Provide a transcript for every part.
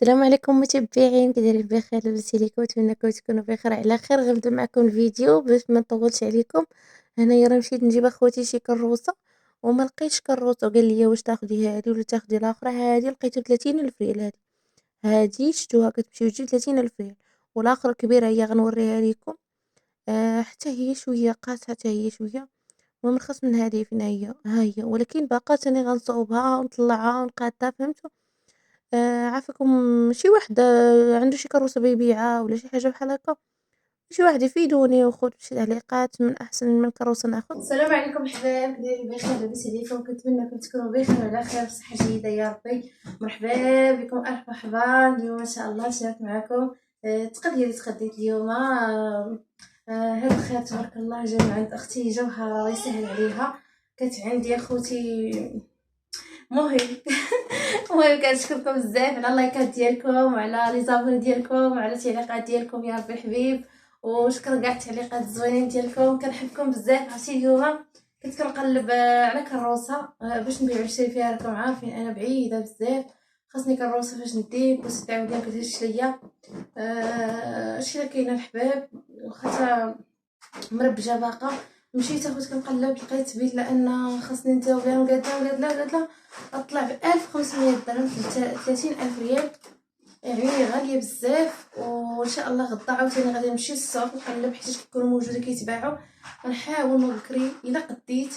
السلام عليكم متابعين، كي دايرين بخير؟ لاباس عليكم؟ نتمنىكم تكونوا بخير على خير. غنبدا معكم الفيديو باش ما نطولش عليكم. هنايا راه مشيت نجيب اخوتي شي كروسه وما لقيتش كروسه، قال لي واش تاخدي هذه ولا تاخدي الاخرى. هذه لقيتها 30 الف ريال. هذه شفتوها كتمشي وتجي 30 الف ريال، والاخرى كبيره هي غنوريها لكم. حتى هي شويه قاصحه، حتى هي شويه. المهم نخص من هذه فين هي، ها هي، ولكن باقا تاني غنصوبها ونطلعها ونقادها، فهمتوا؟ عافاكم. شي واحد عنده شي كروسه بيبيعها ولا شي حاجه بحال هكا، شي واحد يفيدوني وخذ شي تعليقات من احسن من كروسه ناخذ. السلام عليكم احباب، دايرين بخير؟ لاباس عليكم؟ كنتمنىكم تكونوا بخير وعلى خير بصحه جيده يا ربي. مرحبا بكم، الف مرحبا. اليوم ان شاء الله شارك معكم تقديري تقديت اليوم. هاد الخير تبارك الله جا من عند اختي جوهره، الله يسهل عليها. كانت عندي اخوتي مهم. المهم كنشكركم بزاف على اللايكات ديالكم وعلى لي زابون ديالكم وعلى التعليقات ديالكم يا ربي الحبيب، وشكرا كاع التعليقات الزوينين ديالكم، كنحبكم بزاف. عرفتي اليوم كنت كنقلب على كروسه باش نبيع ونشري فيها. راكم عارفين انا بعيده بزاف، خاصني كروسه فاش نديك بس تعاودي كتهش ليا. هادشي اللي كاين الحباب، واخا مربجه باقا. مشيت اخوت كنقلب لقيت بلا ان خاصني نزاود لها، قالت لا اطلع ب 1500 درهم، 30 الف ريال. يعني غاليه بزاف. وان شاء الله غدا عاوتاني غادي نمشي للسوق نقلب حيت كيكونوا موجوده كيتباعوا. غنحاول من بكري الا قديت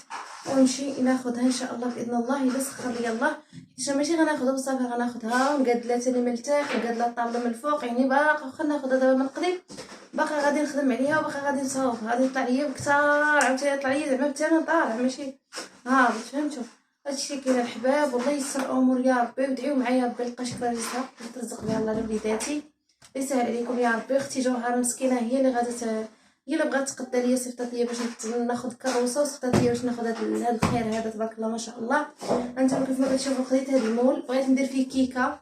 ونمشي ناخذها ان شاء الله باذن الله، الا سخر لي الله. حيت ماشي غناخذها بصافي، غناخذها ونقادلها تاني من التحت ونقادلها الطابله من الفوق. يعني باقا واخا ناخذها دابا من قديم باقا غادي نخدم عليها وباقا غادي نصاوبها، غادي يطلع ليا بكثار. عاوتاني يطلع ليا زعما بثمن طالع ماشي هابط، فهمتوا؟ هادشي اللي كاين الحباب. والله يسر الامور يا ربي، ودعيو معايا ربي نلقى شي كريسه نترزق بها الله لوليداتي، يسهل عليكم يا ربي. اختي جوهره مسكينه هي اللي غادي هي اللي بغات تقدى ليا، صيفطات ليا باش ناخذ كروسه، وصيفطات ليا باش ناخذ هذا الخير هذا تبارك الله ما شاء الله. انتم كيف ما كتشوفوا خديت هذا المول، بغيت ندير فيه كيكه.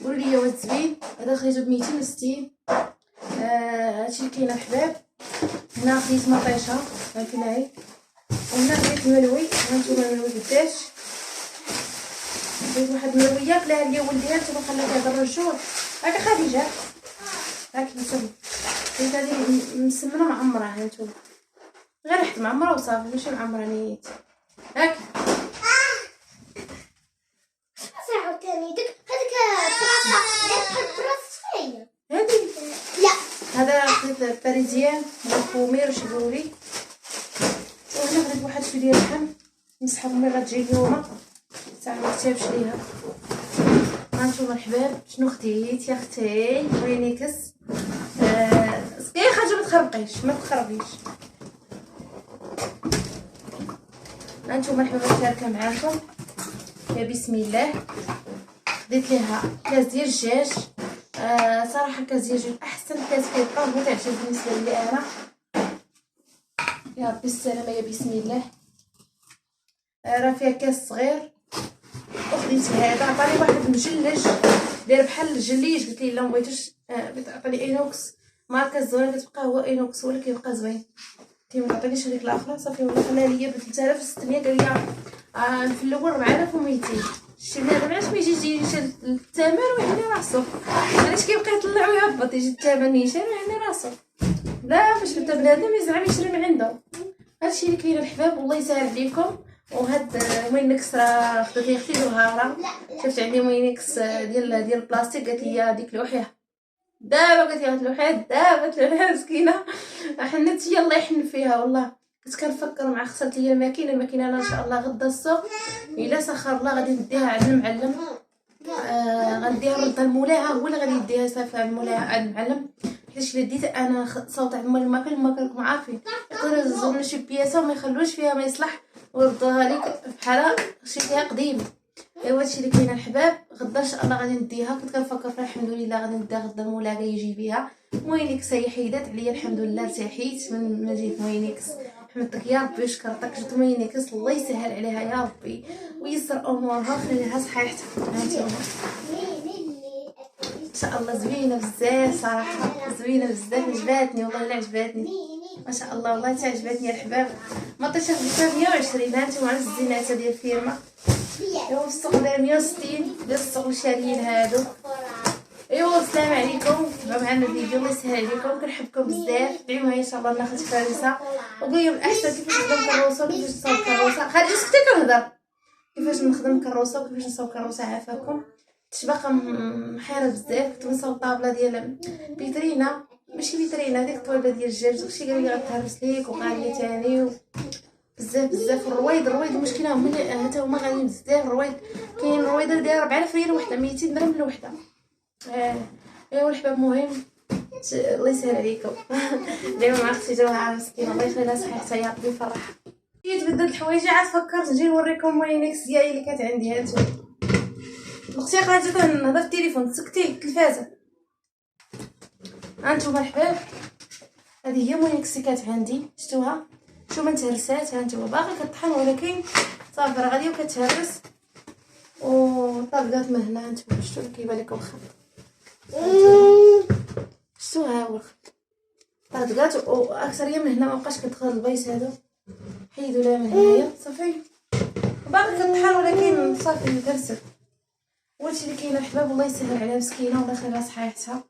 قولوا لي واش زوين. هذا خديته ب 260. هادشي اللي كاين الحباب. هنا خديت مطيشه ولكن هاي، وهنا خديت ملوي. هانتوما الملوي قداش خديت واحد الملويه كلاها ليا ولدي، هانتوما خلات هذا الرجول هاكا خديجه هاك نسمي. خديت هذه مسمنه معمره، هانتوما غير ريحه معمره وصافي، ماشي معمره نيت هاك. ساعة تاني هذيك براسة هذه لا هذا خديت باريزيان وخمير وشبوري. وهنا خديت واحد شويه ديال اللحم نسحب ملي غتجي اليوم ساعه ما كتابش ليها. هانتوما الحباب شنو خديت يا اختي؟ وينيكس. سقي حاجه ما تخربقيش ما تخربيش. هانتوما الحباب شاركه معاكم يا بسم الله. خديت ليها كاس ديال الدجاج. صراحه كاس ديال الدجاج احسن كاس كيبقى متعجب بالنسبه لي انا. يا ربي السلامه يا بسم الله. راه فيها كاس صغير. وخديت هذا عطاني واحد مجلج داير بحال الجليج، قلت ليه لا مبغيتوش. عطاني اينوكس ماركه زوينه كتبقى، هو اينوكس هو اللي كيبقى زوين. قلت ما تعطينيش هذيك الاخرى صافي. ولا خلاها ليا ب 3600. قال لي في الاول 4200. شتي دابا علاش ما يجيش الثمن ويعني راسو، علاش كيبقى يطلع ويهبط يجي الثمن نيشان ويعني راسو. لا باش بدا بنادم يزعم يشري من عنده. هادشي اللي كاين الحباب، والله يسهل عليكم. وهاد وينكس راه خدات لي اختي جوهره، شفت عندي وينكس ديال البلاستيك، قالت لي ديك لوحيها دابا، قالت لي لوحيها دابا تلوحيها مسكينه. حنت هي الله يحن فيها. والله كنت كنفكر مع خسرت لي الماكينه انا ان شاء الله غدا السوق الا سخر الله غادي نديها عند المعلم. غنديها نرد لمولاها، هو اللي غادي يديها صافي عند مولاها عند المعلم. حيت الا ديت انا صوت عند الماكل ما راكم عارفين يقدروا يهزوا لنا شي بياسه وما يخلوش فيها ما يصلح، ويردوها ليك بحال شي فيها قديمه. ايوا هادشي اللي كاين الحباب. غدا ان شاء الله غادي نديها. كنت كنفكر فيها الحمد لله غادي نديها غدا، مولاها يجي بيها. موينيكس هي حيدات عليا الحمد لله، ارتحيت من ما جيت موينيكس. حمدتك يا ربي وشكرتك. جبت موينيكس الله يسهل عليها يا ربي ويسر امورها وخليها صحيحتها. هانتوما ان شاء الله زوينه بزاف صراحه، زوينه بزاف عجباتني والله الا عجباتني ما شاء الله. والله حتى عجباتني الحباب. مطيشه خديتها 120. هانتوما على الزينات ديال الفيرما. ايوا في السوق داير 160 ديال السوق الشاريين هادو. السلام عليكم، تبعوا معنا الفيديو. الله يسهل عليكم، كنحبكم بزاف. دعيو معايا ان شاء الله ناخذ فريسه وقولوا الاحسن كيفاش نخدم كروسه وكيفاش نصاوب كروسه. خلي سكتي كنهضر. كيفاش نخدم كروسه وكيفاش نصاوب كروسه. عافاكم باقا محيره بزاف. كنت نصاوب طابله ديال بيترينا، ماشي بيترينا، هذيك الطوابله ديال الدجاج. داكشي قال لي غتهرس ليك وقال لي ثاني بزاف الرويض المشكله حتى هما غاليين بزاف. الرويض كاين الرويضه دايره 4000 ريال وحده، 200 درهم الوحده. ايوا الحباب مهم. الله يسهل عليكم. دايما مع اختي جوهره مسكينه، الله يخلي لها صحيحتها يا ربي يفرحها. جيت بدلت الحوايج، عاد فكرت نجي نوريكم ماينيكس ديالي اللي كانت عندي. هانتوما اختي قالت لي نهضر في التليفون، سكتي التلفازه. هانتوما الحباب، هذه هي ماينيكس اللي كانت عندي، شفتوها؟ شو من تهرسات. هانتوما باقي كطحن ولكن صافي راه غاديه وكتهرس وطابقات من هنا. هانتوما شفتوا كيبان لكم الخط، شفتوها؟ ها هو الخط طابقات واكثريه من هنا ما بقاش كتدخل البيس. هادو حيدوا لها من هنايا صافي، باقي كطحن ولكن صافي تهرست. هادشي اللي كاين الحباب. الله يسهل عليها مسكينه، والله يخليها صحيحتها،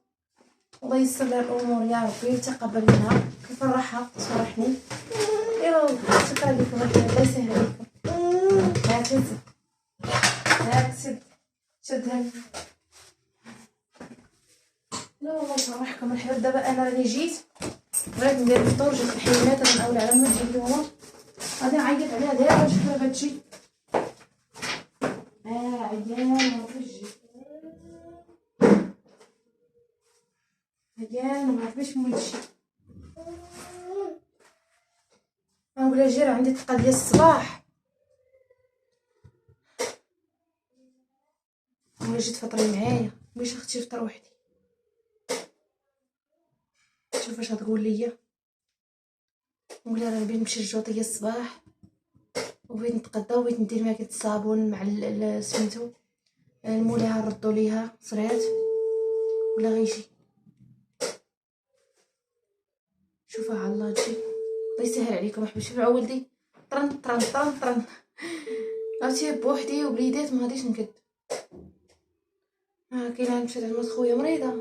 الله ييسر لها الامور يا ربي ويتقبل منها، كيفرحها تفرحني. ايوا شكرا لكم الحباب، الله يسهل عليكم. ها تنزل، ها تسد شدها. لا والله يفرحكم الحباب. دابا انا راني جيت بغيت ندير الفطور، جات الحيوانات راه على ما تجي اليوم، غادي نعيط عليها دابا نشوف دابا تجي. عيان مافيش جي، عيان مافيش مولشي. نقولها جي راه عندي الطاقه ديال الصباح، ولا جيت فطري معايا باش اختي فطر وحدي. شوف واش غتقول ليا. نقولها راه بغيت نمشي للجوطيه الصباح وبغيت نتغدى وبغيت ندير ماكله الصابون مع سميتو المولاها نردو ليها صرات ولا غيجي. شوفها على الله تجي. الله يسهل عليكم احبي. شوفوا ولدي طرن طرن طرن طرن، عرفتي بوحدي وبليدات ما غاديش نقد. كاينه مشات عند خويا مريضه،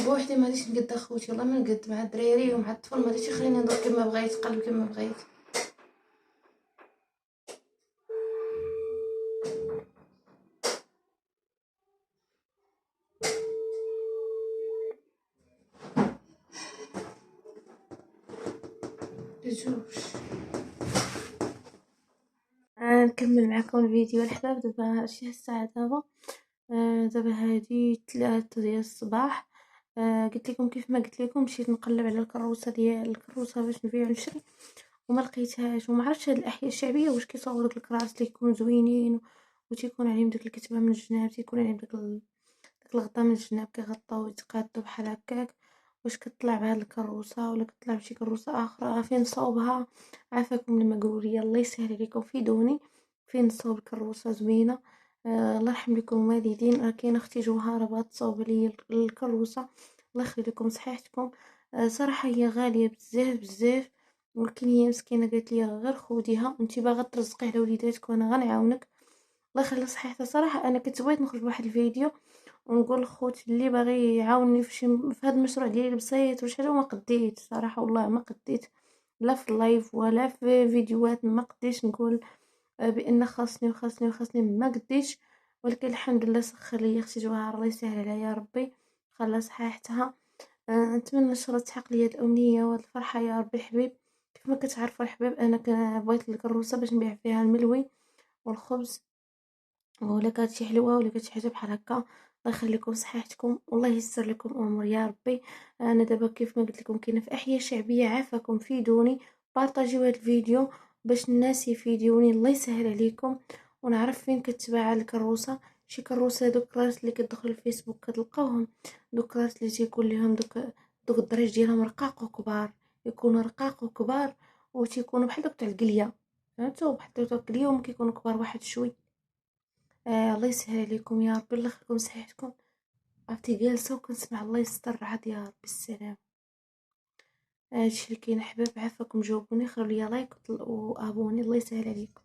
بوحدي ما غاديش نقد اخوتي، والله ما نقد مع الدراري ومع الطفل. ما غاديش يخليني ندور كما بغيت، قلب كما بغيت. بجوج نكمل معكم الفيديو الحباب. دابا شي الساعه دابا هادي 3 ديال الصباح. قلت لكم كيف ما قلت لكم مشيت نقلب على الكروسه ديال الكروسه باش نبيع ونشري وما لقيتهاش. وما عرفتش هاد الاحياء الشعبيه واش كيصاوبوا داك الكراس اللي يكونوا زوينين وتيكون عليهم داك الكتبه من الجناب، تيكون عليهم داك الغطاء من الجناب كيغطاو ويتقادوا بحال هكاك. واش كطلع بهاد الكروسه ولا كطلع بشي كروسه اخرى؟ فين نصاوبها؟ عافاكم لما قولوا لي. الله يسهل عليكم فيدوني فين نصاوب الكروسه زوينه. الله يرحم لكم الوالدين. راه كاينه اختي جوهره بغات تصاوب لي الكروسه، الله يخلي لكم صحيحتكم. صراحه هي غاليه بزاف بزاف، ولكن هي مسكينه قالت لي غير خوديها انت باغا ترزقي على وليداتك وانا غنعاونك. الله يخلي صحيحتها. صراحه انا كنت بغيت نخرج بواحد الفيديو ونقول لخوتي اللي باغي يعاونني في هذا المشروع ديالي بسيط ولا حاجه، وما قديت صراحه، والله ما قديت لا في اللايف ولا في فيديوهات. ما قديتش نقول بان خاصني ما قديتش. ولكن الحمد لله سخر لي اختي جوهر، الله يسهل عليها يا ربي خلى صحيحتها. نتمنى ان شاء الله تحقق لي الامنيه وهاد الفرحه يا ربي. حبيب كيف ما كتعرفوا الحباب انا بغيت الكروسه باش نبيع فيها الملوي والخبز، ولا كانت شي حلوه ولا كانت شي حاجه بحال هكا. الله يخليكم صحيحتكم والله ييسر لكم الامور يا ربي. انا دابا كيف ما قلت لكم كاينه في احياء شعبيه، عافاكم فيدوني بارطاجيو هذا الفيديو باش الناس يفيدوني. الله يسهل عليكم ونعرف فين كتباع الكروسه. شي كروسه دوك الراس اللي كتدخلوا الفيسبوك كتلقاوهم، دوك الراس اللي تيكون ليهم دوك الدريج ديالهم رقاق وكبار، يكونوا رقاق وكبار وتيكونوا بحال دوك تاع القليه، فهمتوا؟ بحال دوك تاع القليه وهم كيكونوا كبار واحد شوي. الله يسهل عليكم يا ربي، الله يخليكم صحيحتكم. عرفتي جالسه وكنسمع الله يستر عاد يا ربي السلام. هادشي اللي كاين احباب. عافاكم جاوبوني، خلوا لي لايك وابوني، الله يسهل عليكم.